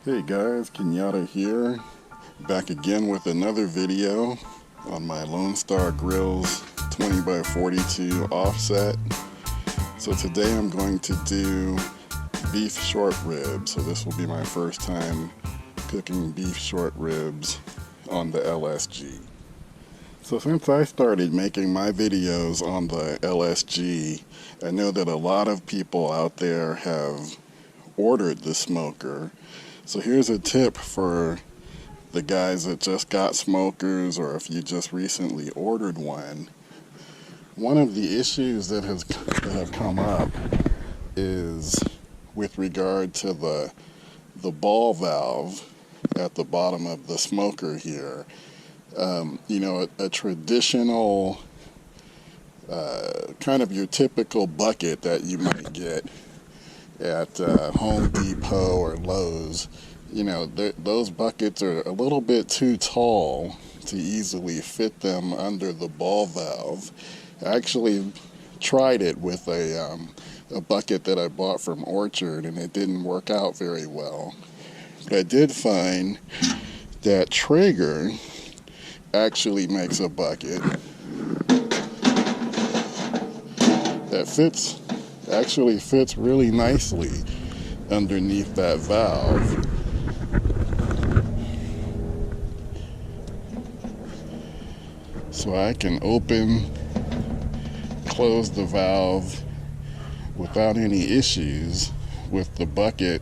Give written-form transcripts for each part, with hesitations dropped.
Hey guys, Kenyatta here, back again with another video on my Lone Star Grillz 20x42 offset. So today I'm going to do beef short ribs. So this will be my first time cooking beef short ribs on the LSG. So since I started making my videos on the LSG, I know that a lot of people out there have ordered the smoker. So here's a tip for the guys that just got smokers, or if you just recently ordered one. One of the issues that have come up is with regard to the ball valve at the bottom of the smoker here. A traditional kind of your typical bucket that you might get at Home Depot or Lowe's, those buckets are a little bit too tall to easily fit them under the ball valve. I actually tried it with a bucket that I bought from Orchard, and it didn't work out very well. But I did find that Traeger actually makes a bucket that actually fits really nicely underneath that valve. So I can close the valve without any issues with the bucket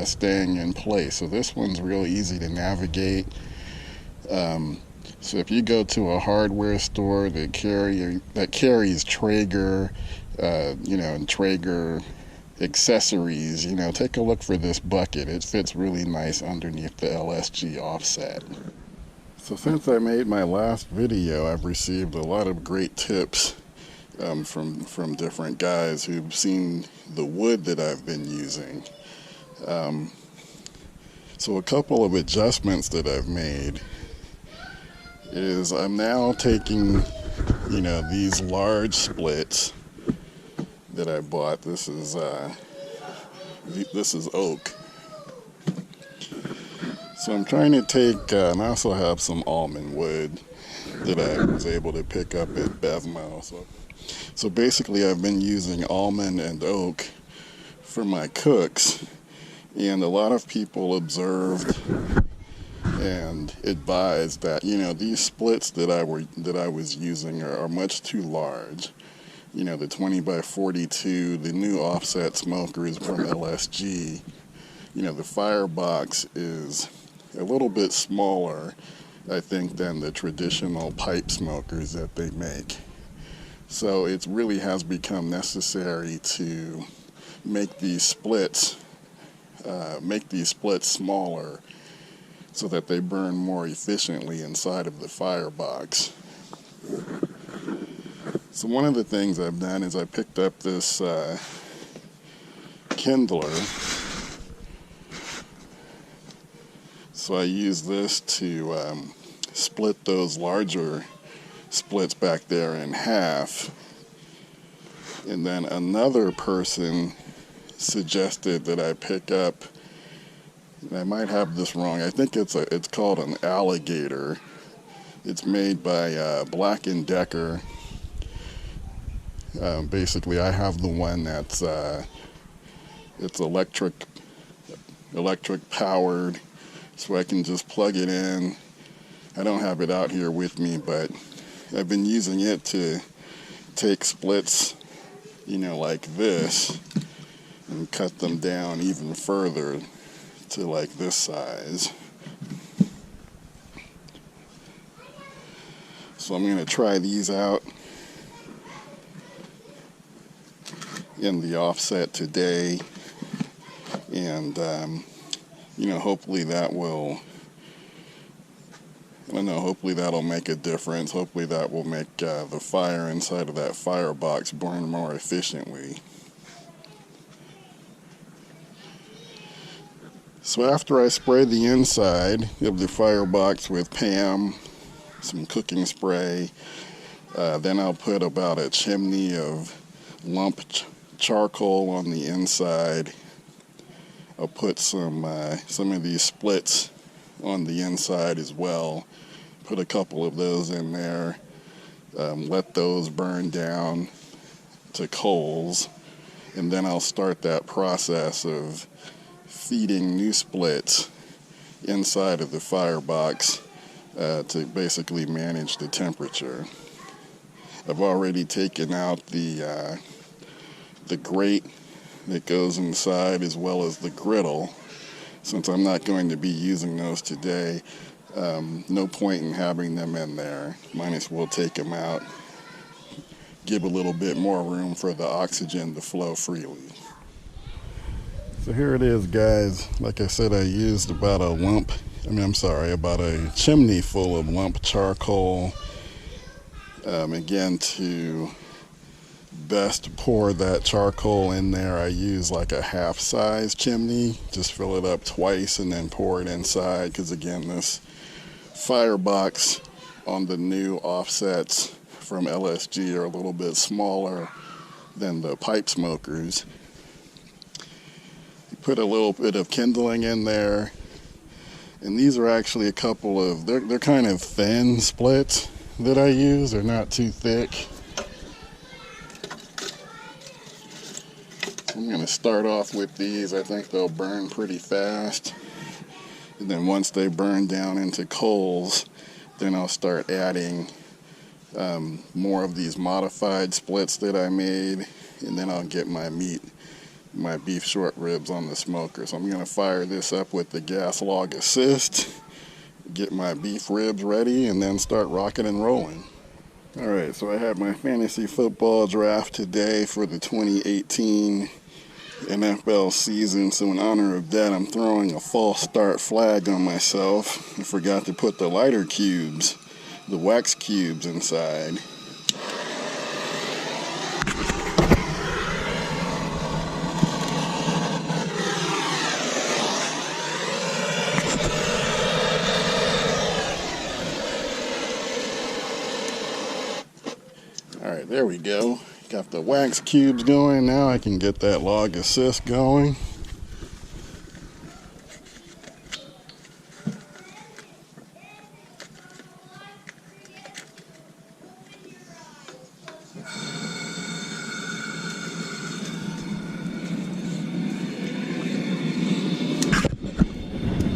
staying in place. So this one's real easy to navigate. So if you go to a hardware store that carries Traeger, and Traeger accessories, take a look for this bucket. It fits really nice underneath the LSG offset. So since I made my last video, I've received a lot of great tips from different guys who've seen the wood that I've been using. So a couple of adjustments that I've made is I'm now taking, these large splits that I bought. This is oak. So I'm trying to take, and I also have some almond wood that I was able to pick up at Bevmo. So basically I've been using almond and oak for my cooks, and a lot of people observed and advised that these splits that I was using are much too large. The 20x42, the new offset smokers from LSG, the firebox is a little bit smaller, I think, than the traditional pipe smokers that they make. So it really has become necessary to make these splits smaller so that they burn more efficiently inside of the firebox. So one of the things I've done is I picked up this kindler. So I use this to split those larger splits back there in half. And then another person suggested that I pick up, and I might have this wrong, I think it's called an alligator. It's made by Black & Decker. Basically, I have the one that's it's electric powered, so I can just plug it in. I don't have it out here with me, but I've been using it to take splits, like this, and cut them down even further to like this size. So I'm going to try these out in the offset today, and hopefully that'll make a difference. Hopefully that will make the fire inside of that firebox burn more efficiently. So after I spray the inside of the firebox with Pam, some cooking spray, then I'll put about a chimney of lump charcoal on the inside, I'll put some of these splits on the inside as well. Put a couple of those in there. Let those burn down to coals, and then I'll start that process of feeding new splits inside of the firebox to basically manage the temperature. I've already taken out the grate that goes inside, as well as the griddle. Since I'm not going to be using those today, no point in having them in there. Might as well take them out, give a little bit more room for the oxygen to flow freely. So here it is, guys. Like I said, I used about a chimney full of lump charcoal. Again, to best pour that charcoal in there, I use like a half-size chimney. Just fill it up twice and then pour it inside, because again, this firebox on the new offsets from LSG are a little bit smaller than the pipe smokers. You put a little bit of kindling in there, and these are actually a couple of, they're kind of thin splits that I use. They're not too thick. I'm going to start off with these. I think they'll burn pretty fast. And then once they burn down into coals, then I'll start adding more of these modified splits that I made. And then I'll get my beef short ribs on the smoker. So I'm going to fire this up with the gas log assist, get my beef ribs ready, and then start rocking and rolling. Alright, so I had my fantasy football draft today for the 2018 NFL season, so in honor of that, I'm throwing a false start flag on myself. I forgot to put the lighter cubes, the wax cubes, inside. Alright, there we go. Got the wax cubes going. Now I can get that log assist going.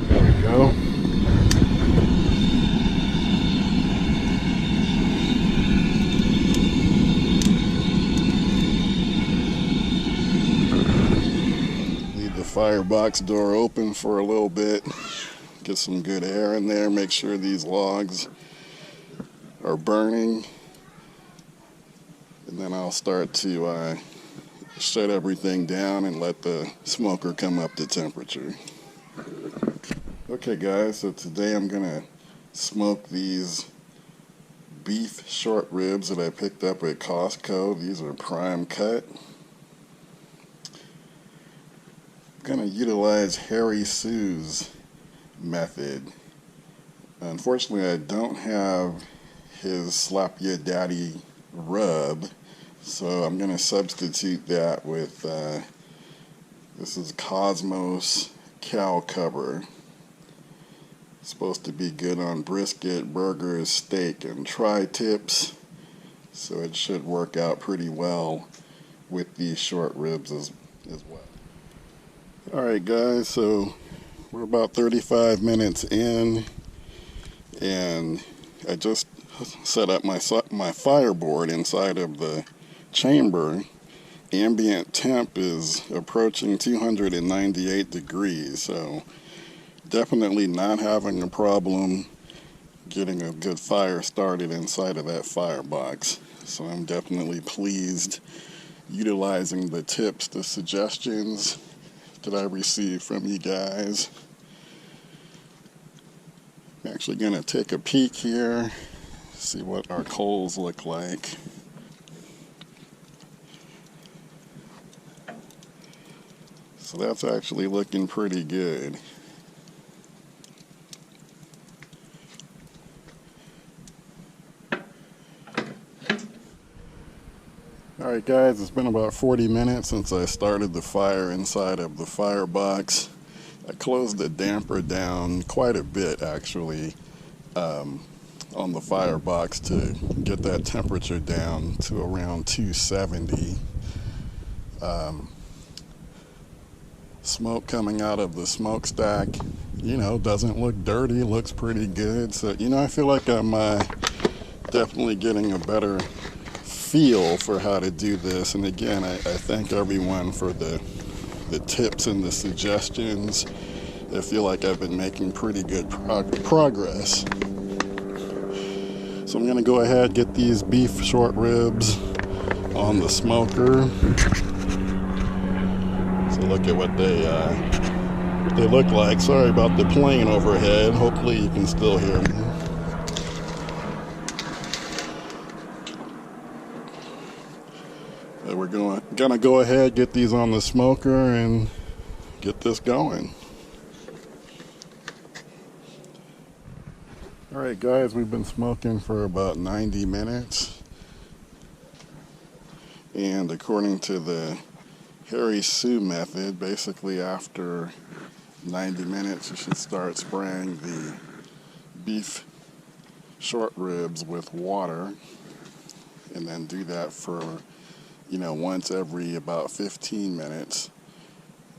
There we go. Firebox door open for a little bit, get some good air in there, make sure these logs are burning, and then I'll start to shut everything down and let the smoker come up to temperature. Okay guys, so today I'm gonna smoke these beef short ribs that I picked up at Costco. These are prime cut. I'm going to utilize Harry Soo's method. Unfortunately, I don't have his Slap Ya Daddy rub, so I'm going to substitute that with, this is Cosmos cow cover. It's supposed to be good on brisket, burgers, steak, and tri-tips, so it should work out pretty well with these short ribs as well. Alright guys, so we're about 35 minutes in, and I just set up my fireboard inside of the chamber. Ambient temp is approaching 298 degrees, so definitely not having a problem getting a good fire started inside of that firebox. So I'm definitely pleased utilizing the tips, the suggestions that I received from you guys. I'm actually going to take a peek here, see what our coals look like. So that's actually looking pretty good. Alright guys, it's been about 40 minutes since I started the fire inside of the firebox. I closed the damper down quite a bit actually on the firebox to get that temperature down to around 270. Smoke coming out of the smokestack, doesn't look dirty, looks pretty good. So, I feel like I'm definitely getting a better feel for how to do this. And again, I thank everyone for the tips and the suggestions. I feel like I've been making pretty good progress. So I'm gonna go ahead and get these beef short ribs on the smoker. So look at what they look like. Sorry about the plane overhead. Hopefully you can still hear me. We're gonna go ahead, get these on the smoker and get this going. Alright guys, we've been smoking for about 90 minutes. And according to the Harry Soo method, basically after 90 minutes you should start spraying the beef short ribs with water. And then do that for once every about 15 minutes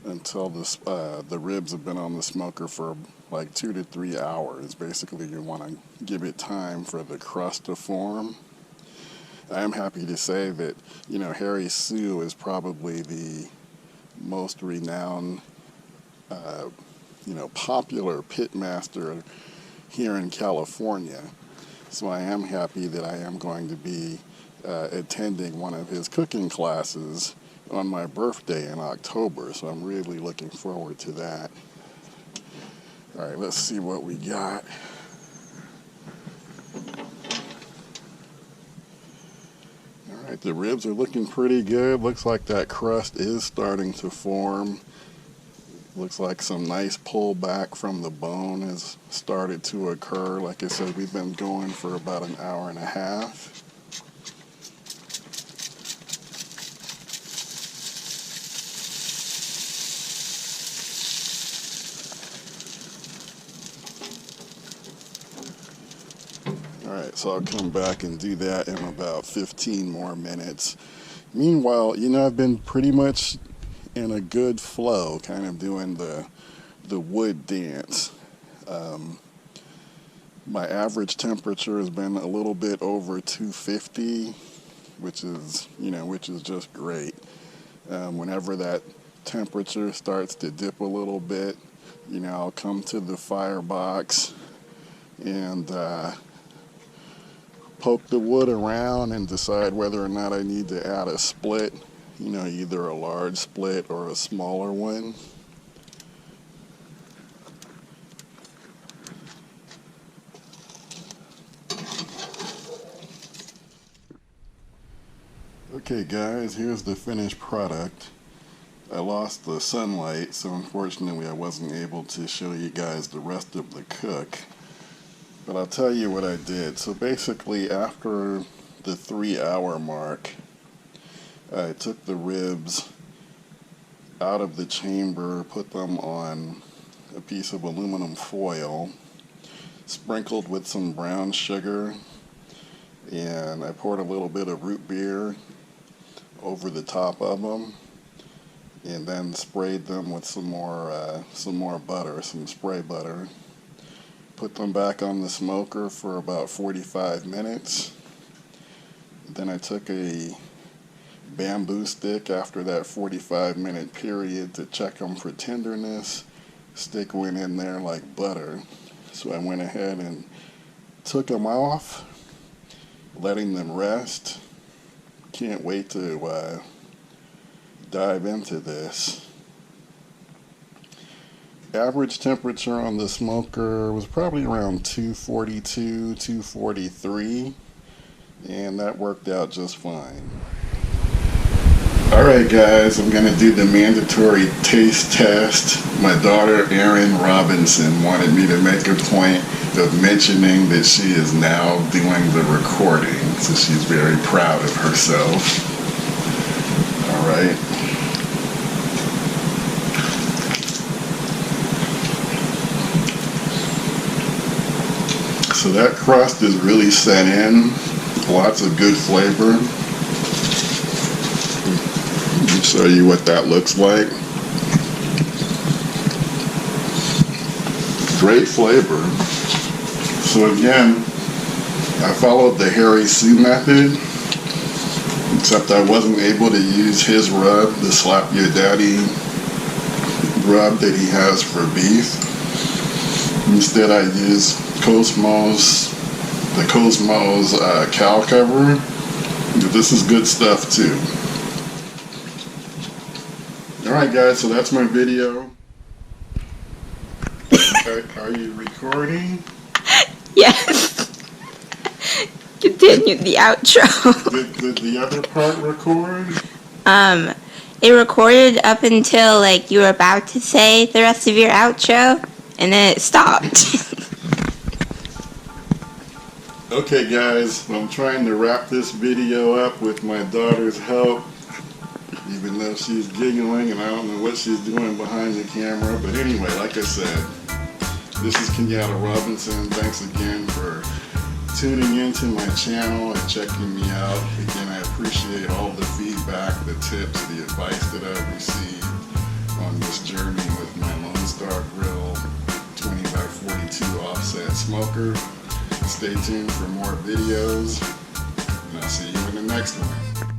until the ribs have been on the smoker for like 2 to 3 hours. Basically, you want to give it time for the crust to form. I am happy to say that, Harry Soo is probably the most renowned, popular pit master here in California. So I am happy that I am going to be attending one of his cooking classes on my birthday in October, so I'm really looking forward to that. Alright, let's see what we got. Alright, the ribs are looking pretty good. Looks like that crust is starting to form. Looks like some nice pullback from the bone has started to occur. Like I said, we've been going for about an hour and a half. Alright, so I'll come back and do that in about 15 more minutes. Meanwhile, I've been pretty much in a good flow, kind of doing the wood dance. My average temperature has been a little bit over 250, which is just great. Whenever that temperature starts to dip a little bit, I'll come to the firebox and poke the wood around and decide whether or not I need to add a split, either a large split or a smaller one. Okay guys, here's the finished product. I lost the sunlight, so unfortunately I wasn't able to show you guys the rest of the cook. But I'll tell you what I did. So basically, after the 3-hour mark, I took the ribs out of the chamber, put them on a piece of aluminum foil, sprinkled with some brown sugar, and I poured a little bit of root beer over the top of them, and then sprayed them with some more butter, some spray butter. Put them back on the smoker for about 45 minutes. Then I took a bamboo stick after that 45-minute period to check them for tenderness. Stick went in there like butter. So I went ahead and took them off, letting them rest. Can't wait to dive into this. Average temperature on the smoker was probably around 242, 243, and that worked out just fine. Alright guys, I'm going to do the mandatory taste test. My daughter Erin Robinson wanted me to make a point of mentioning that she is now doing the recording, so she's very proud of herself. right? So that crust is really set in. Lots of good flavor. Let me show you what that looks like. Great flavor. So again, I followed the Harry Soo method, except I wasn't able to use his rub, the Slap Your Daddy rub that he has for beef. Instead I used the Cosmos cow cover. This is good stuff too. Alright guys, so that's my video. Are you recording? Yes. Continue the outro. Did the other part record? It recorded up until like you were about to say the rest of your outro, and then it stopped. Okay guys, I'm trying to wrap this video up with my daughter's help, even though she's giggling and I don't know what she's doing behind the camera. But anyway, like I said, this is Kenyatta Robinson. Thanks again for tuning into my channel and checking me out. Again, I appreciate all the feedback, the tips, the advice that I've received on this journey with my Lone Star Grill 20x42 offset smoker. Stay tuned for more videos, and I'll see you in the next one.